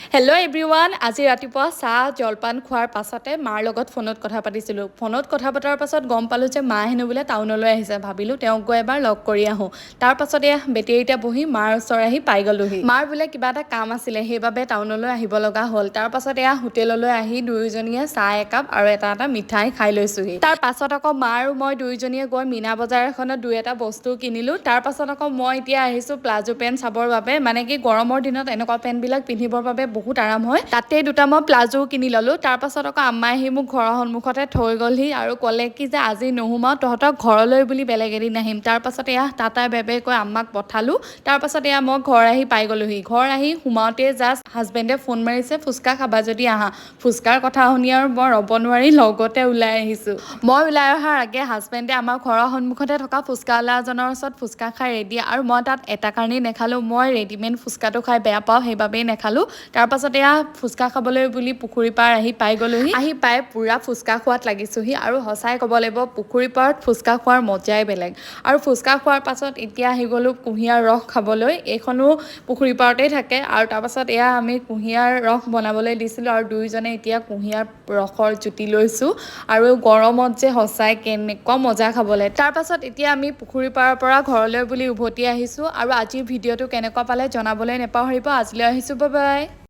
hello' everyone আজি ৰাতিপুৱা চাহ জলপান খোৱাৰ পাছতে মাৰ লগত ফোনত কথা পাতিছিলোঁ ফোনত কথা পতাৰ পাছত গম পালোঁ যে মা হেনো বোলে টাউনলৈ আহিছে ভাবিলোঁ তেওঁক গৈ এবাৰ লগ কৰি আহোঁ তাৰ পাছত এয়া বেটেৰীতে বহি মাৰ ওচৰ আহি পাই গ'লোহি মাৰ বোলে কিবা এটা কাম আছিলে সেইবাবে টাউনলৈ আহিব লগা হ'ল তাৰ পাছত এয়া হোটেললৈ আহি দুয়োজনীয়ে চাহ একাপ আৰু এটা মিঠাই খাই লৈছোহি তাৰ পাছত আকৌ মা আৰু মই দুয়োজনীয়ে গৈ মীনা বজাৰ এখনত দুই এটা বস্তু কিনিলোঁ তাৰ পাছত আকৌ মই এতিয়া আহিছোঁ প্লাজো পেণ্ট চাবৰ বাবে মানে কি গৰমৰ দিনত এনেকুৱা পেণ্টবিলাক পিন্ধিবৰ বাবে বহুত আৰাম হয় তাতে দুটা মই প্লাজো কিনি ললোঁ তাৰ পাছত আকৌ আম্মাই আহি মোক ঘৰৰ সন্মুখতে থৈ গ'লহি আৰু ক'লে কি যে আজি নোসোমাও তহঁতৰ ঘৰলৈ বুলি বেলেগ এদিন আহিম তাৰ পাছত এয়া টাটাই বেবে কৈ আম্মাক পঠালোঁ তাৰ পাছত এয়া মই ঘৰ আহি পাই গ'লোহি ঘৰ আহি সোমাওঁতে জাষ্ট হাজবেণ্ডে ফোন মাৰিছে ফুচকা খাবা যদি আহা ফুচকাৰ কথা শুনি আৰু মই ৰ'ব নোৱাৰি লগতে ওলাই আহিছোঁ মই ওলাই অহাৰ আগে হাজবেণ্ডে আমাৰ ঘৰৰ সন্মুখতে থকা ফুচকাৱালাজনৰ ওচৰত ফুচকা খাই ৰেডি আৰু মই তাত এটা কাৰণেই নেখালোঁ মই ৰেডিমেড ফুচকাটো খাই বেয়া পাওঁ সেইবাবেই নেখালোঁ তাৰ পাছত এয়া ফুচকা খাবলৈ বুলি পুখুৰী পাৰ আহি পাই গ'লোহি আহি পাই পুৰা ফুচকা খোৱাত লাগিছোহি আৰু সঁচাই ক'ব লাগিব পুখুৰী পাৰত ফুচকা খোৱাৰ মজাই বেলেগ আৰু ফুচকা খোৱাৰ পাছত এতিয়া আহি গ'লোঁ কুঁহিয়াৰ ৰস খাবলৈ এইখনো পুখুৰী পাৰতেই থাকে আৰু তাৰ পাছত এয়া আমি কুঁহিয়াৰ ৰস বনাবলৈ দিছিলোঁ আৰু দুয়োজনে এতিয়া কুঁহিয়াৰ ৰসৰ জুতি লৈছোঁ আৰু গৰমত যে সঁচাই কেনেকুৱা মজা খাবলৈ তাৰ পাছত এতিয়া আমি পুখুৰী পাৰৰ পৰা ঘৰলৈ বুলি উভতি আহিছোঁ আৰু আজিৰ ভিডিঅ'টো কেনেকুৱা পালে জনাবলৈ নেপাহৰিব আজিলৈ আহিছোঁ বাই বাই